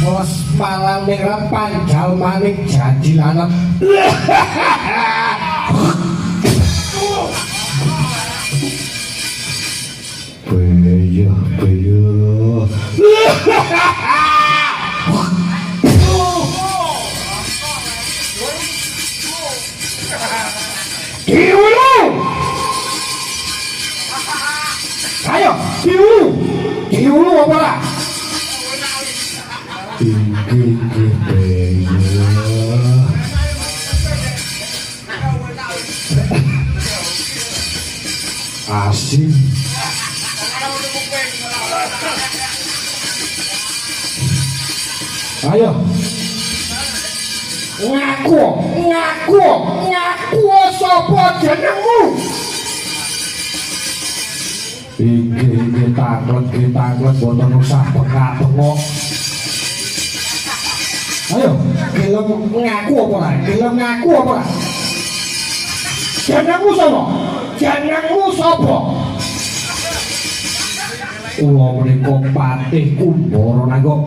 Bos malam merah panjal manik jadi lanang. Beyo. Diulu. Ayo, diulu apa lah? Tinggi beyo. Asin. Ayo. Ngaku sapa jenengmu? Iki tanglet boten usah bengak-bengok. Ayo, gelem ngaku apa lah? Jenengmu sapa? Kula menika Patih Kumbara Naga.